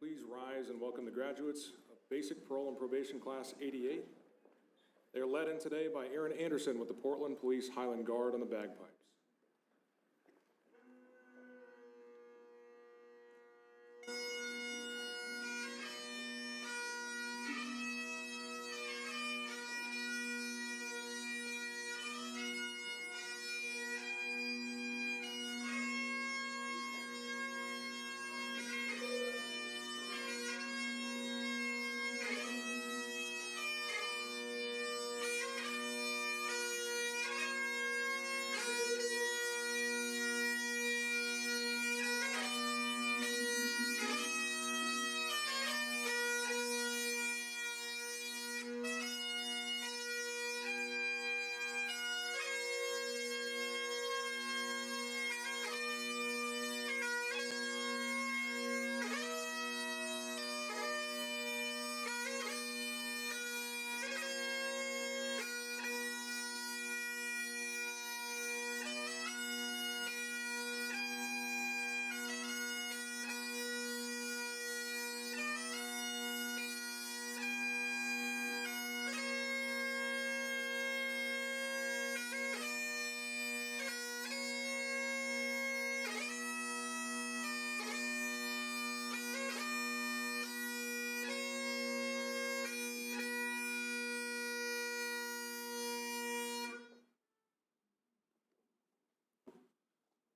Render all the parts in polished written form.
Please rise and welcome the graduates of Basic Parole and Probation Class 88. They are led in today by Aaron Anderson with the Portland Police Highland Guard on the bagpipes.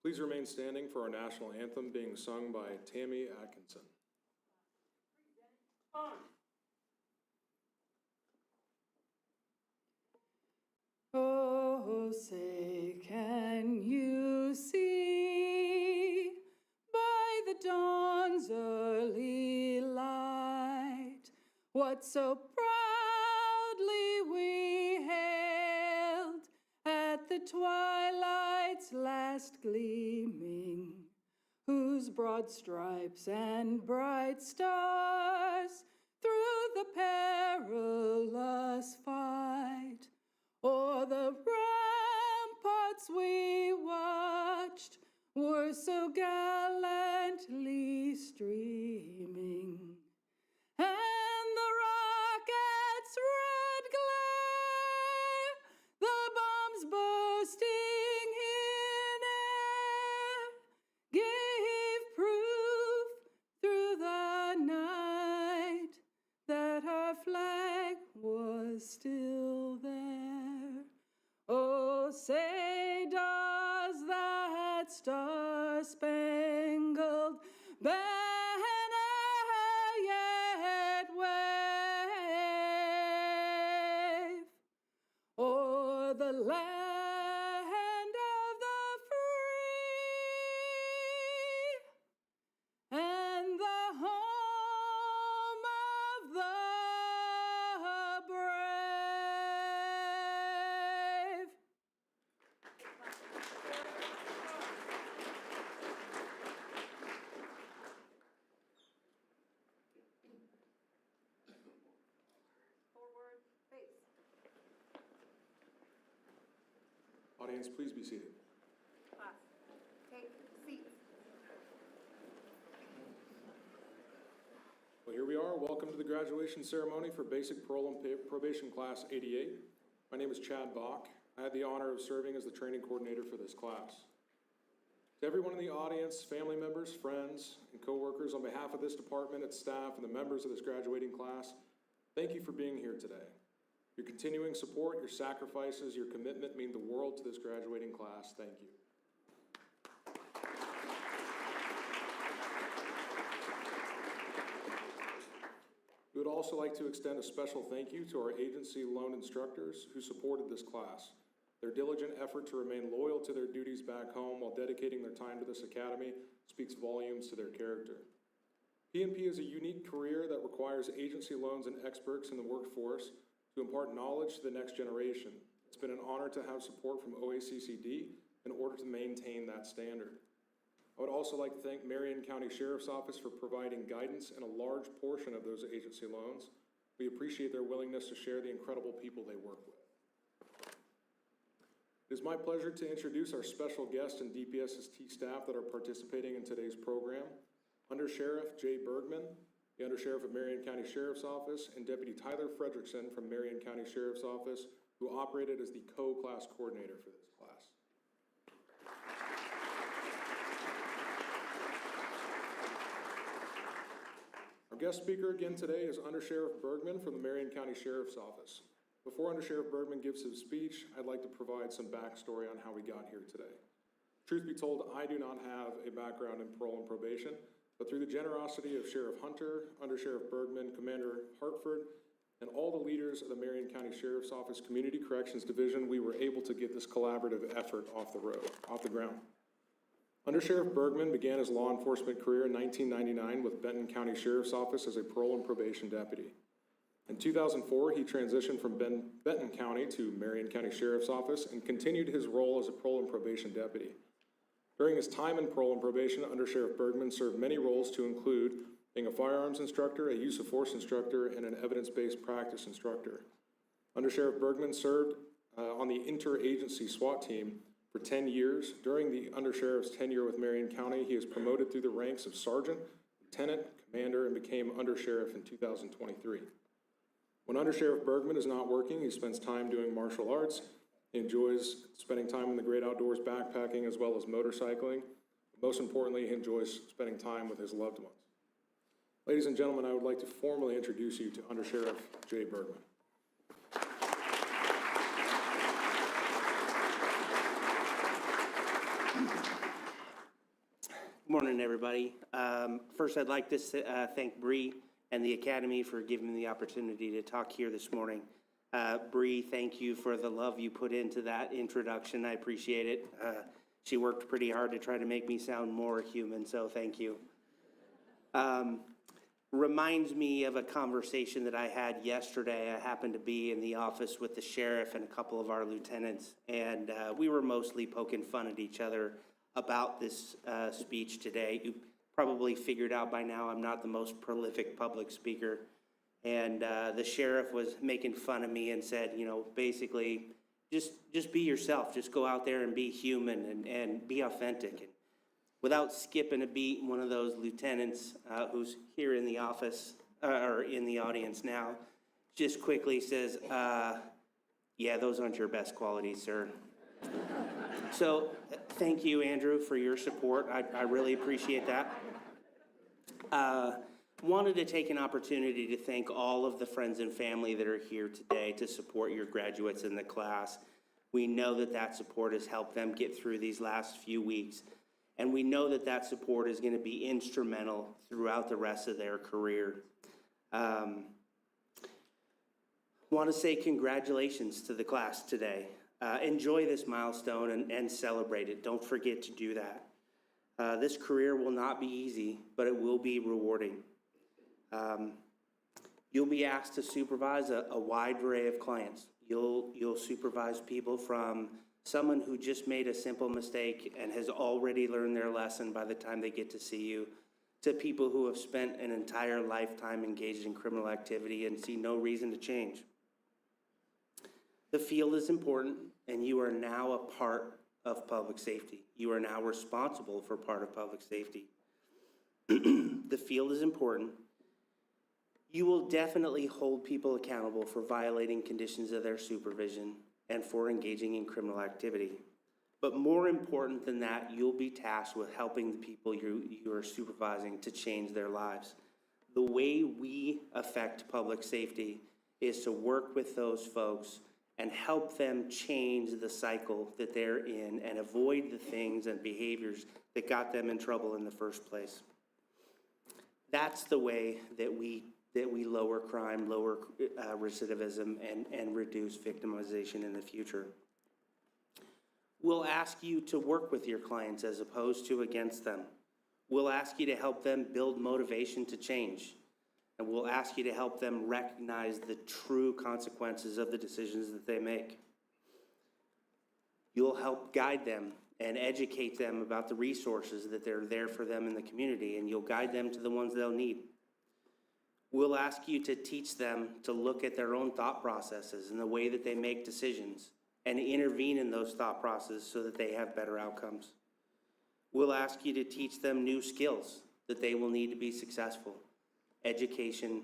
Please remain standing for our national anthem being sung by Tammy Atkinson. Oh, say, can you see by the dawn's early light what so proudly we hailed at the twilight's last gleaming, whose broad stripes and bright stars through the perilous fight o'er the ramparts we watched were so gallantly streaming, and the rocket's red glare, the bombs bursting in air, gave proof through the night that our flag was still there. Oh, say, does that star-spangled banner yet wave o'er the land of the free and the home of the brave? Forward, face. Audience, please be seated. Class, take seats. Well, here we are. Welcome to the graduation ceremony for Basic Parole and Probation Class 88. My name is Chad Bach. I had the honor of serving as the training coordinator for this class. To everyone in the audience, family members, friends, and coworkers, on behalf of this department, its staff, and the members of this graduating class, thank you for being here today. Your continuing support, your sacrifices, your commitment mean the world to this graduating class. Thank you. We would also like to extend a special thank you to our agency loan instructors who supported this class. Their diligent effort to remain loyal to their duties back home while dedicating their time to this academy speaks volumes to their character. PNP is a unique career that requires agency loans and experts in the workforce to impart knowledge to the next generation. It's been an honor to have support from OACCD in order to maintain that standard. I would also like to thank Marion County Sheriff's Office for providing guidance in a large portion of those agency loans. We appreciate their willingness to share the incredible people they work with. It is my pleasure to introduce our special guests and DPSST staff that are participating in today's program. Under Sheriff Jay Bergman, the Under Sheriff of Marion County Sheriff's Office, and Deputy Tyler Frederickson from Marion County Sheriff's Office, who operated as the co-class coordinator for this class. Our guest speaker again today is Under Sheriff Bergman from the Marion County Sheriff's Office. Before Under Sheriff Bergman gives his speech, I'd like to provide some backstory on how we got here today. Truth be told, I do not have a background in parole and probation, but through the generosity of Sheriff Hunter, Under Sheriff Bergman, Commander Hartford, and all the leaders of the Marion County Sheriff's Office Community Corrections Division, we were able to get this collaborative effort off the ground. Under Sheriff Bergman began his law enforcement career in 1999 with Benton County Sheriff's Office as a parole and probation deputy. In 2004, he transitioned from Benton County to Marion County Sheriff's Office and continued his role as a parole and probation deputy. During his time in parole and probation, Under Sheriff Bergman served many roles to include being a firearms instructor, a use of force instructor, and an evidence-based practice instructor. Under Sheriff Bergman served on the interagency SWAT team for 10 years. During the Under Sheriff's tenure with Marion County, he was promoted through the ranks of sergeant, lieutenant, commander, and became Under Sheriff in 2023. When Under Sheriff Bergman is not working, he spends time doing martial arts. He enjoys spending time in the great outdoors backpacking as well as motorcycling. Most importantly, he enjoys spending time with his loved ones. Ladies and gentlemen, I would like to formally introduce you to Under Sheriff Jay Bergman. Good morning, everybody. First, I'd like to thank Bree and the Academy for giving me the opportunity to talk here this morning. Bree, thank you for the love you put into that introduction. I appreciate it. She worked pretty hard to try to make me sound more human, so thank you. Reminds me of a conversation that I had yesterday. I happened to be in the office with the sheriff and a couple of our lieutenants, and we were mostly poking fun at each other about this speech today. You probably figured out by now I'm not the most prolific public speaker. And the sheriff was making fun of me and said, you know, basically, just be yourself. Just go out there and be human and be authentic. And without skipping a beat, one of those lieutenants who's here in the office, or in the audience now, just quickly says, yeah, those aren't your best qualities, sir. So thank you, Andrew, for your support. I really appreciate that. Wanted to take an opportunity to thank all of the friends and family that are here today to support your graduates in the class. We know that that support has helped them get through these last few weeks, and we know that that support is going to be instrumental throughout the rest of their career. Want to say congratulations to the class today. Enjoy this milestone and celebrate it. Don't forget to do that. This career will not be easy, but it will be rewarding. You'll be asked to supervise a wide array of clients. You'll supervise people from someone who just made a simple mistake and has already learned their lesson by the time they get to see you, to people who have spent an entire lifetime engaged in criminal activity and see no reason to change. The field is important, and you are now a part of public safety. You are now responsible for part of public safety. The field is important. You will definitely hold people accountable for violating conditions of their supervision and for engaging in criminal activity. But more important than that, you'll be tasked with helping the people you are supervising to change their lives. The way we affect public safety is to work with those folks and help them change the cycle that they're in and avoid the things and behaviors that got them in trouble in the first place. That's the way that we lower crime, lower recidivism, and reduce victimization in the future. We'll ask you to work with your clients as opposed to against them. We'll ask you to help them build motivation to change. And we'll ask you to help them recognize the true consequences of the decisions that they make. You'll help guide them and educate them about the resources that are there for them in the community, and you'll guide them to the ones they'll need. We'll ask you to teach them to look at their own thought processes and the way that they make decisions and intervene in those thought processes so that they have better outcomes. We'll ask you to teach them new skills that they will need to be successful. Education,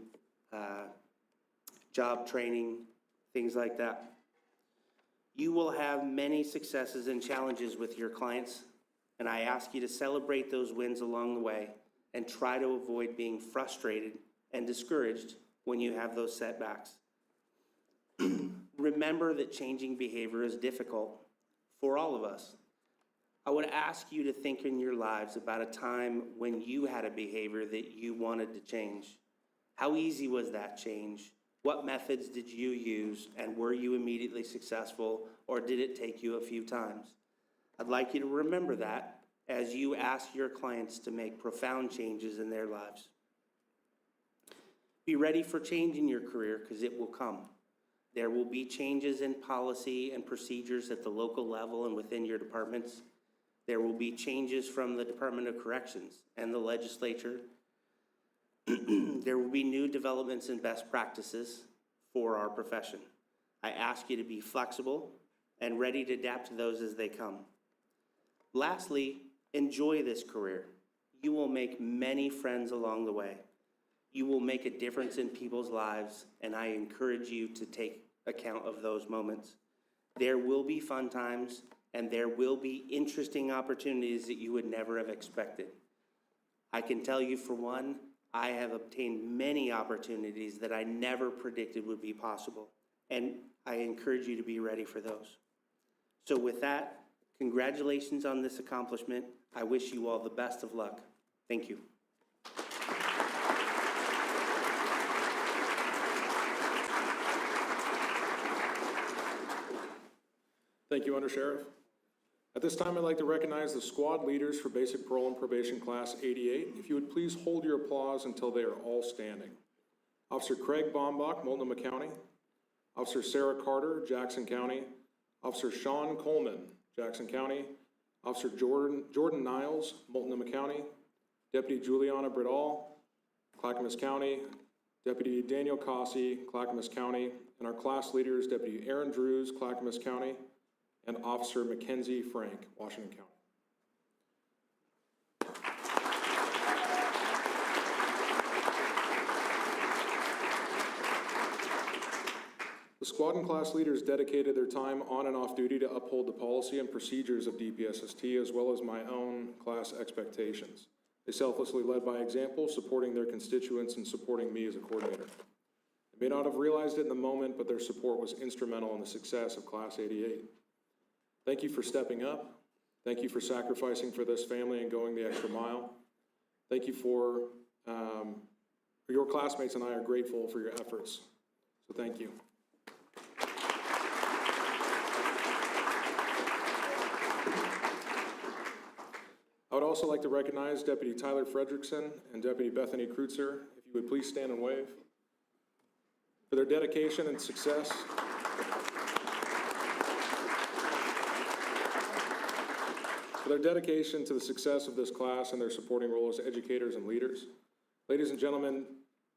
job training, things like that. You will have many successes and challenges with your clients, and I ask you to celebrate those wins along the way and try to avoid being frustrated and discouraged when you have those setbacks. Remember that changing behavior is difficult for all of us. I would ask you to think in your lives about a time when you had a behavior that you wanted to change. How easy was that change? What methods did you use, and were you immediately successful, or did it take you a few times? I'd like you to remember that as you ask your clients to make profound changes in their lives. Be ready for change in your career, because it will come. There will be changes in policy and procedures at the local level and within your departments. There will be changes from the Department of Corrections and the legislature. There will be new developments and best practices for our profession. I ask you to be flexible and ready to adapt to those as they come. Lastly, enjoy this career. You will make many friends along the way. You will make a difference in people's lives, and I encourage you to take account of those moments. There will be fun times, and there will be interesting opportunities that you would never have expected. I can tell you, for one, I have obtained many opportunities that I never predicted would be possible, and I encourage you to be ready for those. So with that, congratulations on this accomplishment. I wish you all the best of luck. Thank you. Thank you, Undersheriff. At this time, I'd like to recognize the squad leaders for Basic Parole and Probation Class 88. If you would please hold your applause until they are all standing. Officer Craig Bombach, Multnomah County. Officer Sarah Carter, Jackson County. Officer Sean Coleman, Jackson County. Officer Jordan Niles, Multnomah County. Deputy Juliana Bridall, Clackamas County. Deputy Daniel Cossey, Clackamas County. And our class leaders, Deputy Aaron Drews, Clackamas County, and Officer Mackenzie Frank, Washington County. The squad and class leaders dedicated their time on and off duty to uphold the policy and procedures of DPSST, as well as my own class expectations. They selflessly led by example, supporting their constituents and supporting me as a coordinator. They may not have realized it in the moment, but their support was instrumental in the success of Class 88. Thank you for stepping up. Thank you for sacrificing for this family and going the extra mile. Thank you for your classmates, and I are grateful for your efforts. So thank you. I would also like to recognize Deputy Tyler Fredrickson and Deputy Bethany Kreutzer. If you would please stand and wave. For their dedication and success. For their dedication to the success of this class and their supporting role as educators and leaders. Ladies and gentlemen,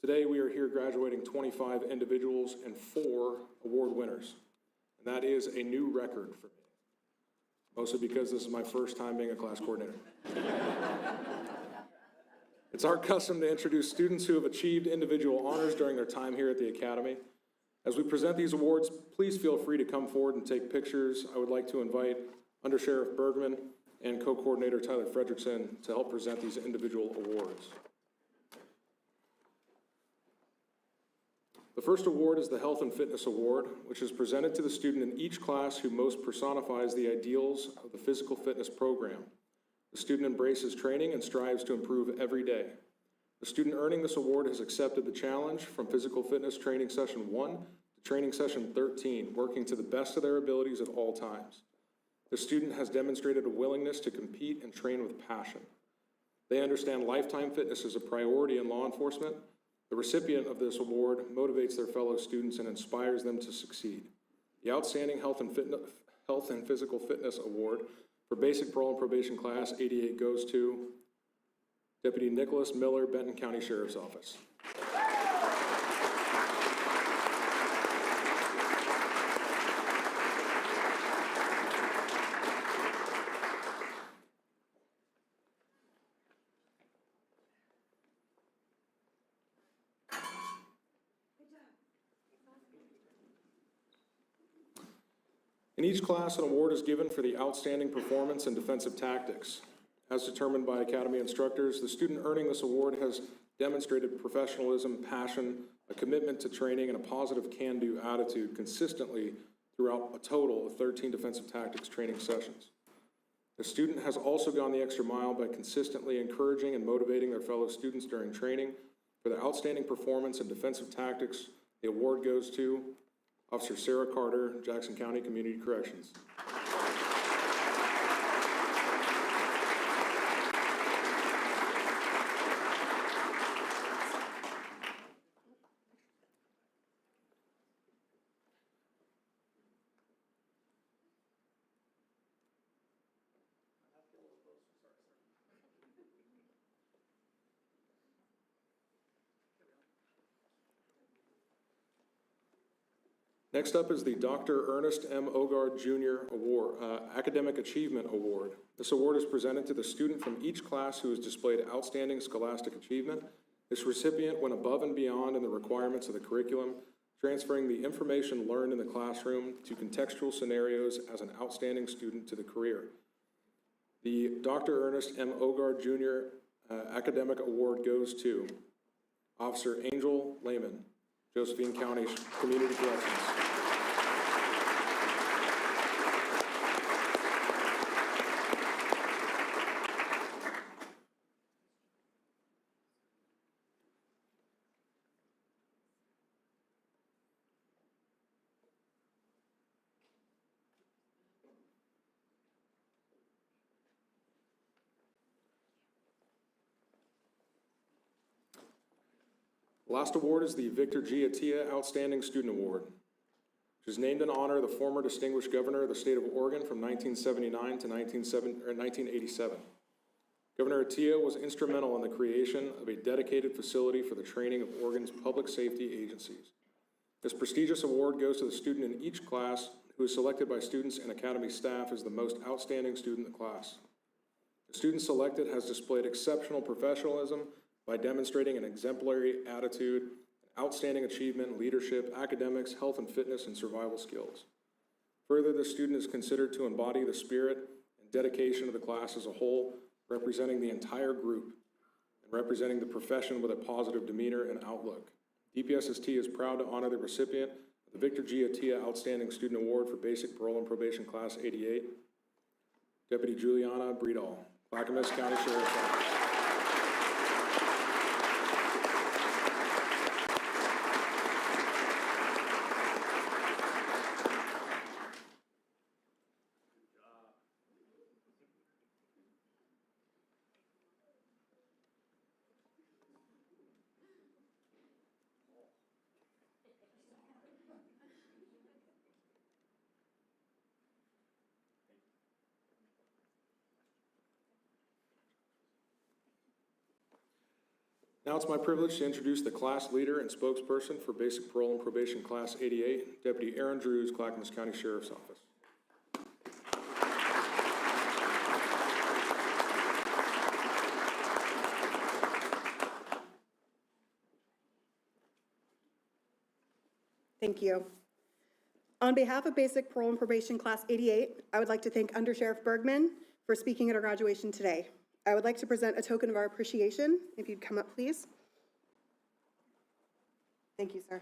today we are here graduating 25 individuals and 4 award winners. And that is a new record for me. Mostly because this is my first time being a class coordinator. It's our custom to introduce students who have achieved individual honors during their time here at the Academy. As we present these awards, please feel free to come forward and take pictures. I would like to invite Under Sheriff Bergman and Co-Coordinator Tyler Fredrickson to help present these individual awards. The first award is the Health and Fitness Award, which is presented to the student in each class who most personifies the ideals of the physical fitness program. The student embraces training and strives to improve every day. The student earning this award has accepted the challenge from physical fitness training session 1 to training session 13, working to the best of their abilities at all times. The student has demonstrated a willingness to compete and train with passion. They understand lifetime fitness is a priority in law enforcement. The recipient of this award motivates their fellow students and inspires them to succeed. The Outstanding Health and Physical Fitness Award for Basic Parole and Probation Class 88 goes to Deputy Nicholas Miller, Benton County Sheriff's Office. In each class, an award is given for the outstanding performance in defensive tactics. As determined by Academy instructors, the student earning this award has demonstrated professionalism, passion, a commitment to training, and a positive can-do attitude consistently throughout a total of 13 defensive tactics training sessions. The student has also gone the extra mile by consistently encouraging and motivating their fellow students during training. For their outstanding performance in defensive tactics, the award goes to Officer Sarah Carter, Jackson County Community Corrections. Next up is the Dr. Ernest M. Ogard Jr. Award, Academic Achievement Award. This award is presented to the student from each class who has displayed outstanding scholastic achievement. This recipient went above and beyond in the requirements of the curriculum, transferring the information learned in the classroom to contextual scenarios as an outstanding student to the career. The Dr. Ernest M. Ogard Jr. Academic Award goes to Officer Angel Lehman, Josephine County Community Corrections. The last award is the Victor G. Attia Outstanding Student Award, which is named in honor of the former distinguished governor of the state of Oregon from 1979 to 1987. Governor Attia was instrumental in the creation of a dedicated facility for the training of Oregon's public safety agencies. This prestigious award goes to the student in each class who is selected by students and academy staff as the most outstanding student in the class. The student selected has displayed exceptional professionalism by demonstrating an exemplary attitude, outstanding achievement in leadership, academics, health and fitness, and survival skills. Further, the student is considered to embody the spirit and dedication of the class as a whole, representing the entire group and representing the profession with a positive demeanor and outlook. DPSST is proud to honor the recipient of the Victor G. Attia Outstanding Student Award for Basic Parole and Probation Class 88, Deputy Juliana Breedall, Clackamas County Sheriff's Office. Now it's my privilege to introduce the class leader and spokesperson for Basic Parole and Probation Class 88, Deputy Aaron Drews, Clackamas County Sheriff's Office. Thank you. On behalf of Basic Parole and Probation Class 88, I would like to thank Under Sheriff Bergman for speaking at our graduation today. I would like to present a token of our appreciation. If you'd come up, please. Thank you, sir.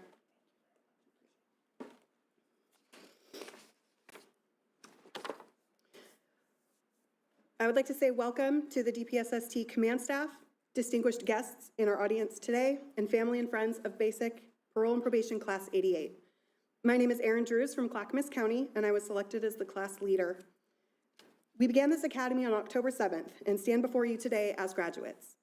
I would like to say welcome to the DPSST command staff, distinguished guests in our audience today, and family and friends of Basic Parole and Probation Class 88. My name is Erin Drews from Clackamas County, and I was selected as the class leader. We began this academy on October 7th and stand before you today as graduates.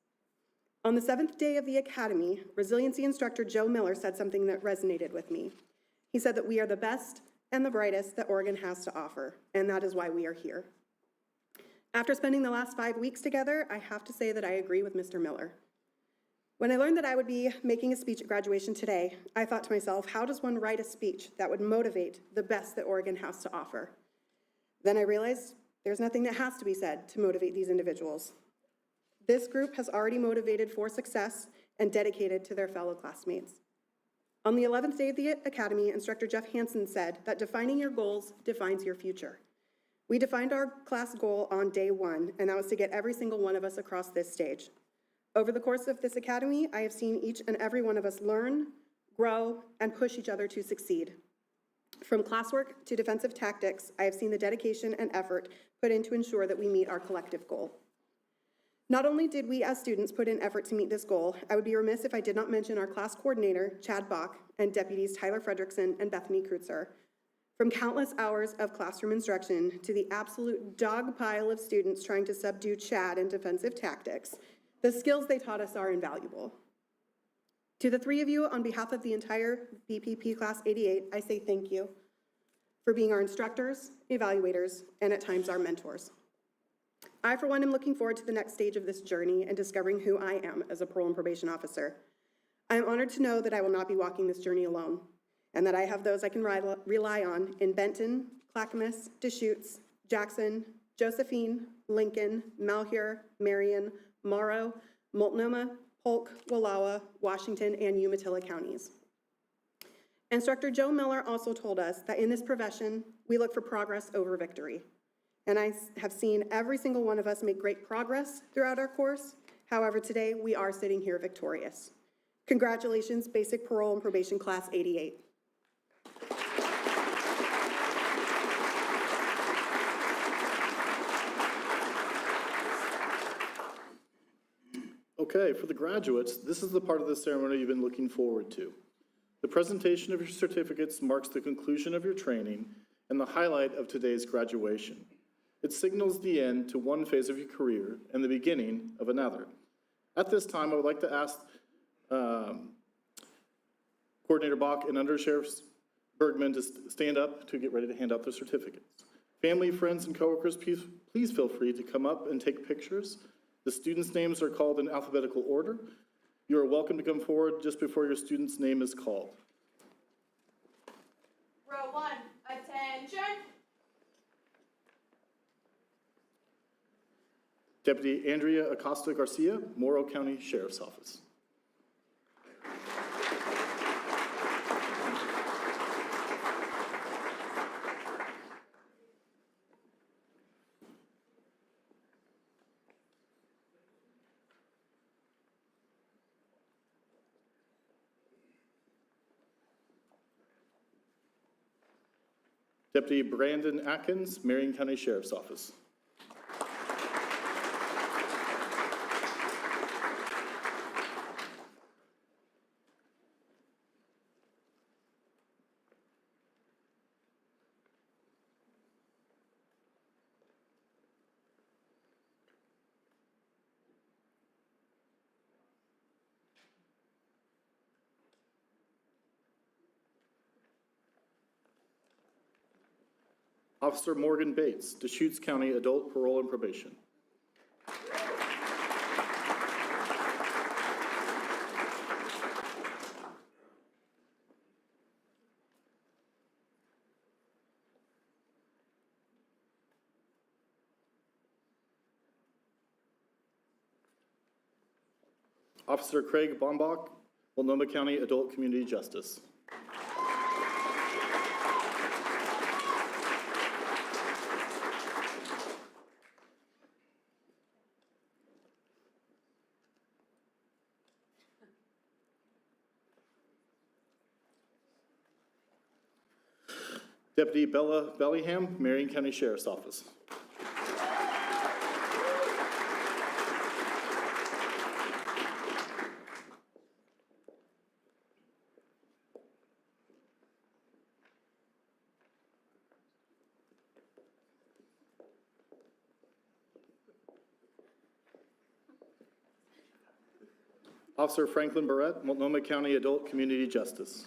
On the 7th day of the academy, resiliency instructor Joe Miller said something that resonated with me. He said that we are the best and the brightest that Oregon has to offer, and that is why we are here. After spending the last 5 weeks together, I have to say that I agree with Mr. Miller. When I learned that I would be making a speech at graduation today, I thought to myself, how does one write a speech that would motivate the best that Oregon has to offer? Then I realized there's nothing that has to be said to motivate these individuals. This group has already motivated for success and dedicated to their fellow classmates. On the 11th day of the academy, Instructor Jeff Hansen said that defining your goals defines your future. We defined our class goal on day 1, and that was to get every single one of us across this stage. Over the course of this academy, I have seen each and every one of us learn, grow, and push each other to succeed. From classwork to defensive tactics, I have seen the dedication and effort put in to ensure that we meet our collective goal. Not only did we as students put in effort to meet this goal, I would be remiss if I did not mention our class coordinator, Chad Bach, and deputies Tyler Fredrickson and Bethany Kreutzer. From countless hours of classroom instruction to the absolute dog pile of students trying to subdue Chad in defensive tactics, the skills they taught us are invaluable. To the 3 of you, on behalf of the entire BPP Class 88, I say thank you for being our instructors, evaluators, and at times our mentors. I, for one, am looking forward to the next stage of this journey and discovering who I am as a parole and probation officer. I am honored to know that I will not be walking this journey alone, and that I have those I can rely on in Benton, Clackamas, Deschutes, Jackson, Josephine, Lincoln, Malheur, Marion, Morrow, Multnomah, Polk, Wallowa, Washington, and Umatilla counties. Instructor Joe Miller also told us that in this profession, we look for progress over victory. And I have seen every single one of us make great progress throughout our course. However, today we are sitting here victorious. Congratulations, Basic Parole and Probation Class 88. Okay, for the graduates, this is the part of the ceremony you've been looking forward to. The presentation of your certificates marks the conclusion of your training and the highlight of today's graduation. It signals the end to one phase of your career and the beginning of another. At this time, I would like to ask Coordinator Bach and Under Sheriff Bergman to stand up to get ready to hand out their certificates. Family, friends, and coworkers, please feel free to come up and take pictures. The students' names are called in alphabetical order. You are welcome to come forward just before your student's name is called. Row 1, attention. Deputy Andrea Acosta Garcia, Morrow County Sheriff's Office. Deputy Brandon Atkins, Marion County Sheriff's Office. Officer Morgan Bates, Deschutes County Adult Parole and Probation. Officer Craig Bombach, Multnomah County Adult Community Justice. Deputy Bella Bellingham, Marion County Sheriff's Office. Officer Franklin Barrett, Multnomah County Adult Community Justice.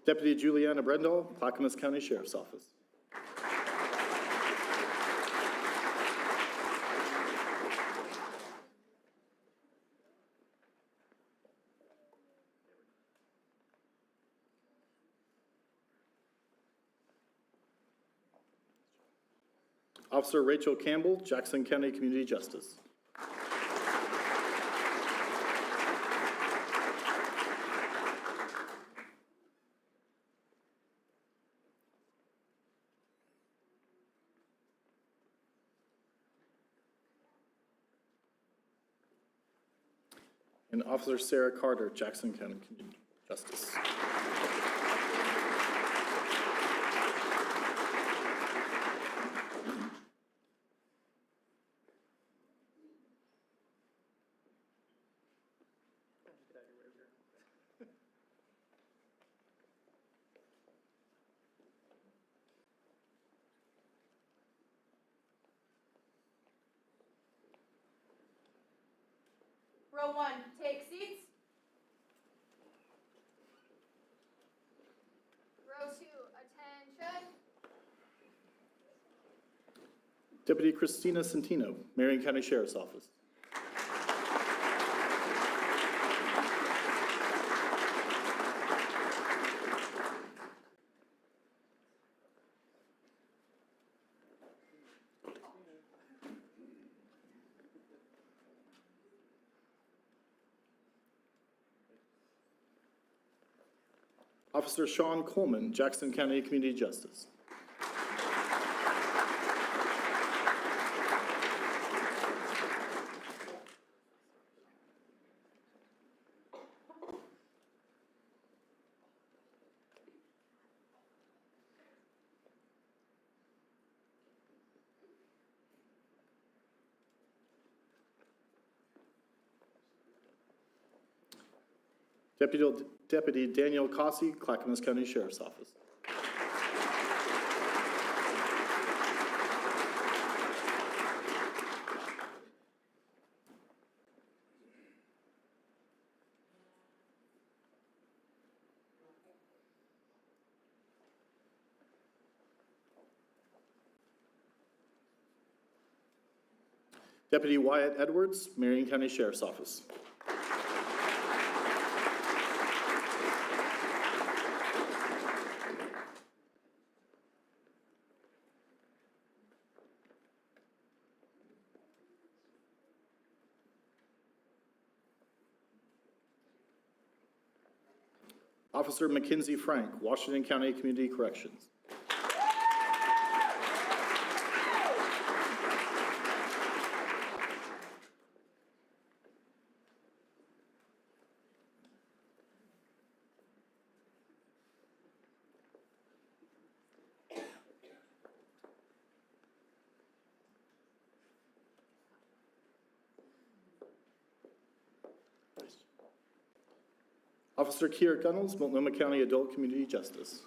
Deputy Juliana Brendel, Clackamas County Sheriff's Office. Officer Rachel Campbell, Jackson County Community Justice. And Officer Sarah Carter, Jackson County Community Justice. Row one, take seats. Row two, attention. Deputy Christina Centino, Marion County Sheriff's Office. Officer Sean Coleman, Jackson County Community Justice. Deputy Daniel Cossey, Clackamas County Sheriff's Office. Deputy Wyatt Edwards, Marion County Sheriff's Office. Officer Mackenzie Frank, Washington County Community Corrections. Officer Kier Gunnels, Multnomah County Adult Community Justice.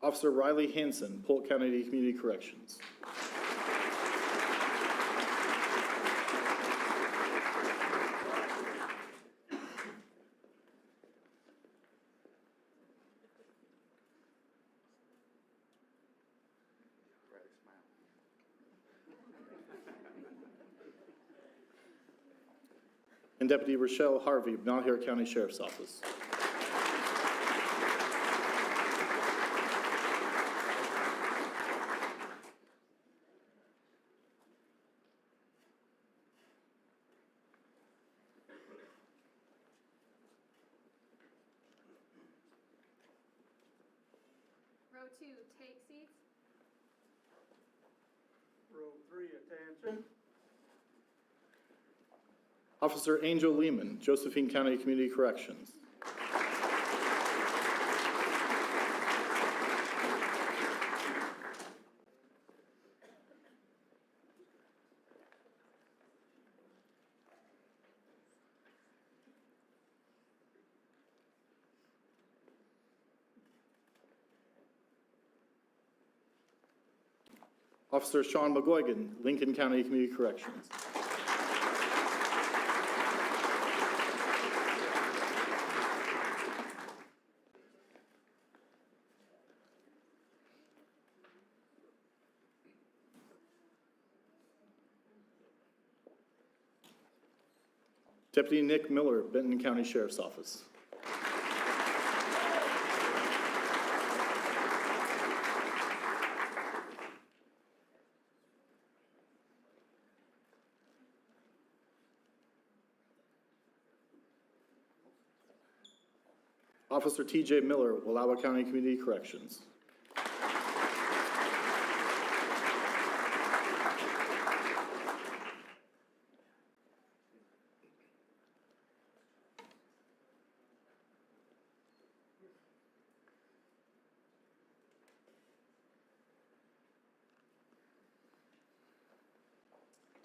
Officer Riley Hanson, Polk County Community Corrections. And Deputy Rochelle Harvey, Malheur County Sheriff's Office. Row two, take seats. Row three, attention. Officer Angel Lehman, Josephine County Community Corrections. Officer Sean McGuigan, Lincoln County Community Corrections. Deputy Nick Miller, Benton County Sheriff's Office. Officer TJ Miller, Wallowa County Community Corrections.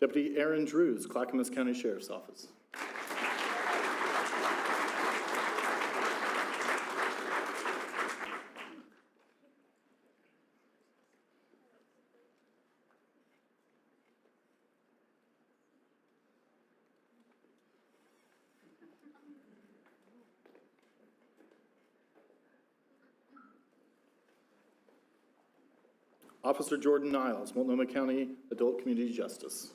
Deputy Aaron Drews, Clackamas County Sheriff's Office. Officer Jordan Niles, Multnomah County Adult Community Justice.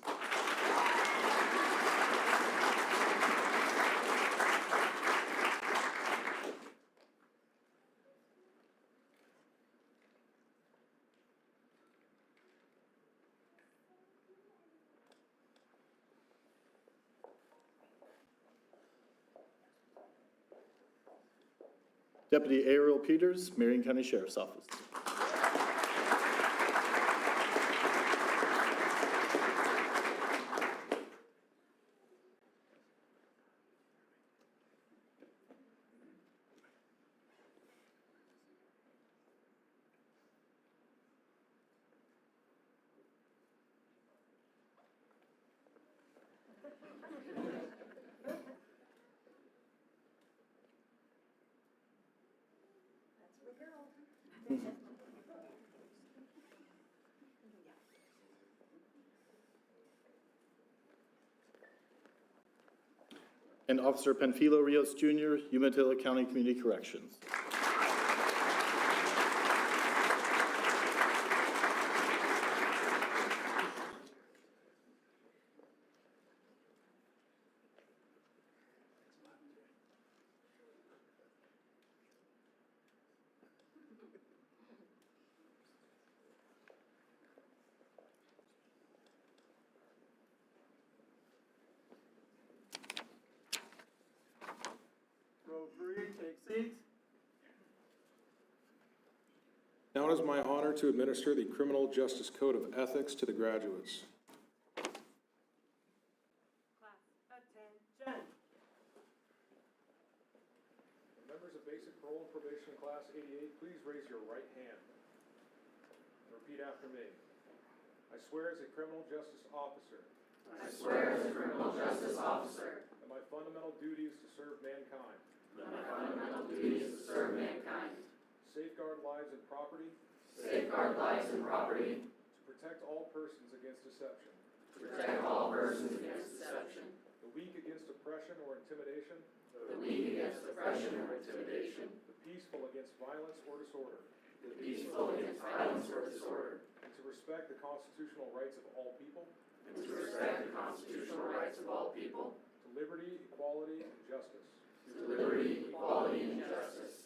Deputy Ariel Peters, Marion County Sheriff's Office. And Officer Panfilo Rios Jr., Umatilla County Community Corrections. Row 3, take seats. Now it is my honor to administer the Criminal Justice Code of Ethics to the graduates. Class, attention. Members of Basic Parole and Probation Class 88, please raise your right hand. Repeat after me. I swear as a criminal justice officer. I swear as a criminal justice officer That my fundamental duty is to serve mankind. that my fundamental duty is to serve mankind, Safeguard lives and property. safeguard lives and property, To protect all persons against deception. to protect all persons against deception, The weak against oppression or intimidation. the weak against oppression or intimidation, The peaceful against violence or disorder. the peaceful against violence or disorder, And to respect the constitutional rights of all people. and to respect the constitutional rights of all people, To liberty, equality, and justice. to liberty, equality, and justice.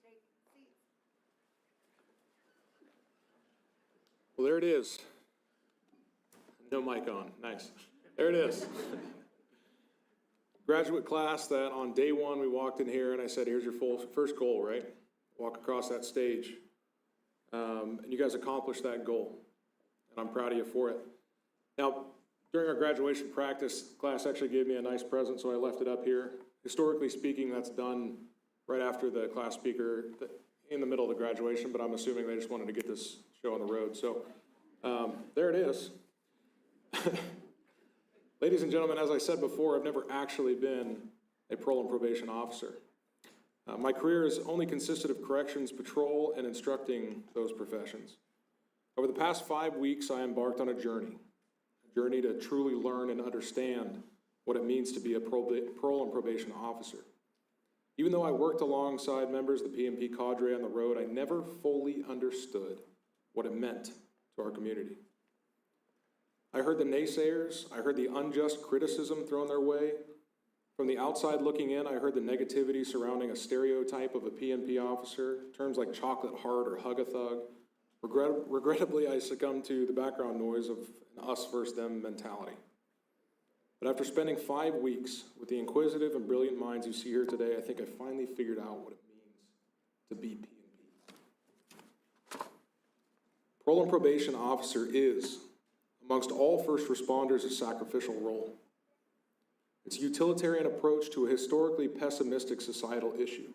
Take seats. Well, there it is. No mic on. Nice. There it is. graduate class that on day one, we walked in here and I said, here's your first goal, right? Walk across that stage. And you guys accomplished that goal. And I'm proud of you for it. Now, during our graduation practice, class actually gave me a nice present, so I left it up here. Historically speaking, that's done right after the class speaker in the middle of the graduation, but I'm assuming they just wanted to get this show on the road. So there it is. Ladies and gentlemen, as I said before, I've never actually been a parole and probation officer. My career has only consisted of corrections, patrol, and instructing those professions. Over the past 5 weeks, I embarked on a journey to truly learn and understand what it means to be a parole and probation officer. Even though I worked alongside members of the PMP cadre on the road, I never fully understood what it meant to our community. I heard the naysayers, I heard the unjust criticism thrown their way. From the outside looking in, I heard the negativity surrounding a stereotype of a PMP officer, terms like chocolate heart or hug-a-thug. Regrettably, I succumbed to the background noise of an us versus them mentality. But after spending 5 weeks with the inquisitive and brilliant minds you see here today, I think I finally figured out what it means to be PMP. Parole and probation officer is, amongst all first responders, a sacrificial role. It's a utilitarian approach to a historically pessimistic societal issue.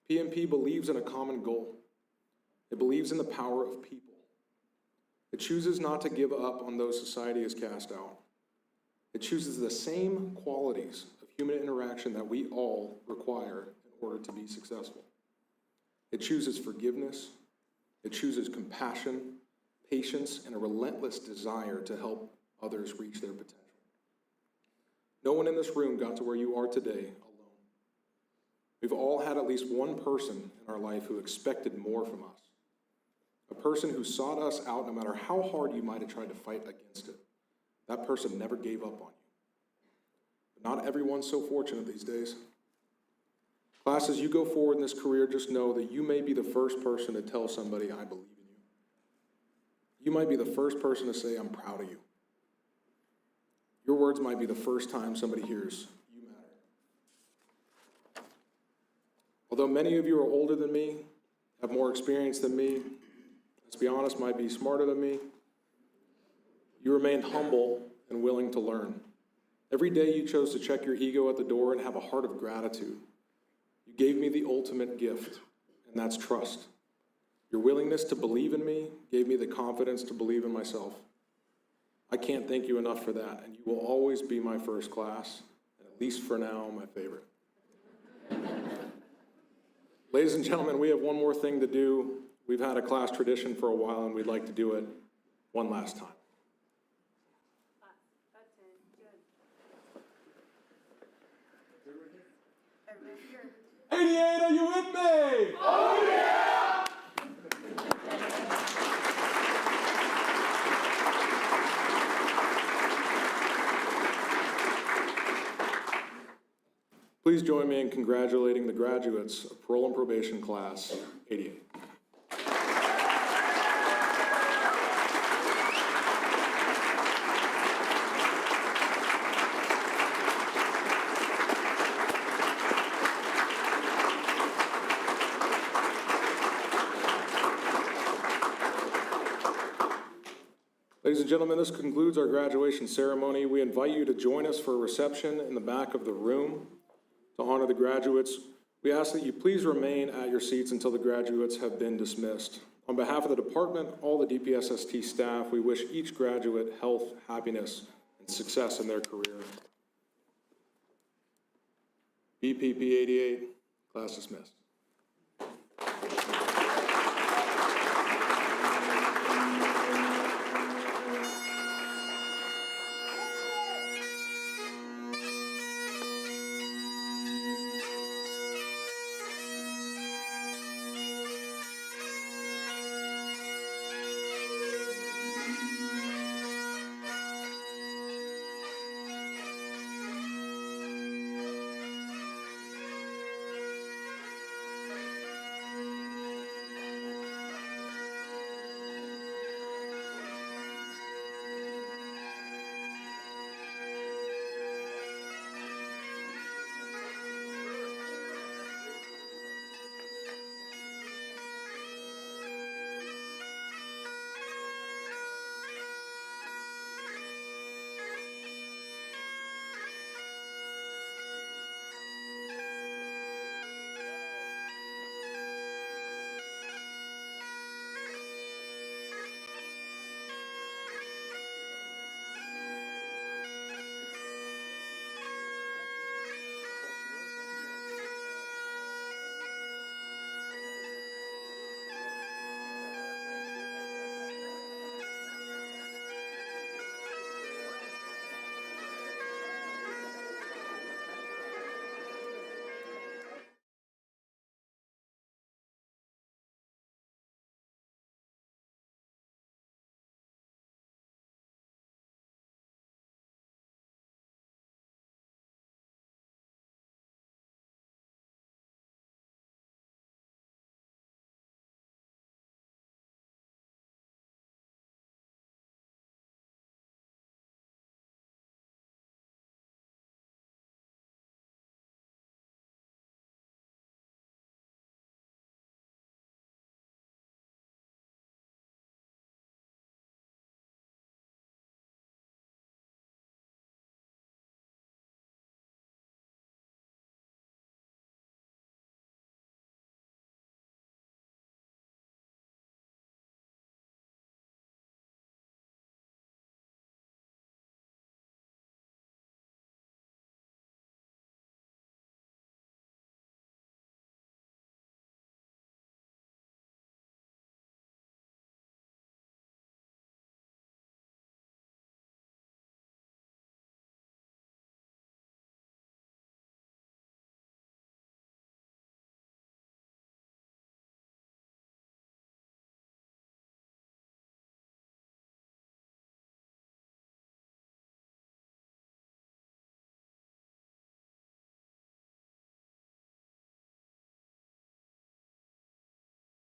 PMP believes in a common goal. It believes in the power of people. It chooses not to give up on those society has cast out. It chooses the same qualities of human interaction that we all require in order to be successful. It chooses forgiveness. It chooses compassion, patience, and a relentless desire to help others reach their potential. No one in this room got to where you are today alone. We've all had at least one person in our life who expected more from us. A person who sought us out no matter how hard you might have tried to fight against it. That person never gave up on you. But not everyone's so fortunate these days. Class, as you go forward in this career, just know that you may be the first person to tell somebody, I believe in you. You might be the first person to say, I'm proud of you. Your words might be the first time somebody hears, you matter. Although many of you are older than me, have more experience than me, let's be honest, might be smarter than me, you remained humble and willing to learn. Every day you chose to check your ego at the door and have a heart of gratitude. You gave me the ultimate gift, and that's trust. Your willingness to believe in me gave me the confidence to believe in myself. I can't thank you enough for that, and you will always be my first class, and at least for now, my favorite. Ladies and gentlemen, we have one more thing to do. We've had a class tradition for a while, and we'd like to do it one last time. Attention. 88, are you with me? Oh, yeah! Please join me in congratulating the graduates of Parole and Probation Class 88. Ladies and gentlemen, this concludes our graduation ceremony. We invite you to join us for a reception in the back of the room to honor the graduates. We ask that you please remain at your seats until the graduates have been dismissed. On behalf of the department, all the DPSST staff, we wish each graduate health, happiness, and success in their career. BPP88, class dismissed.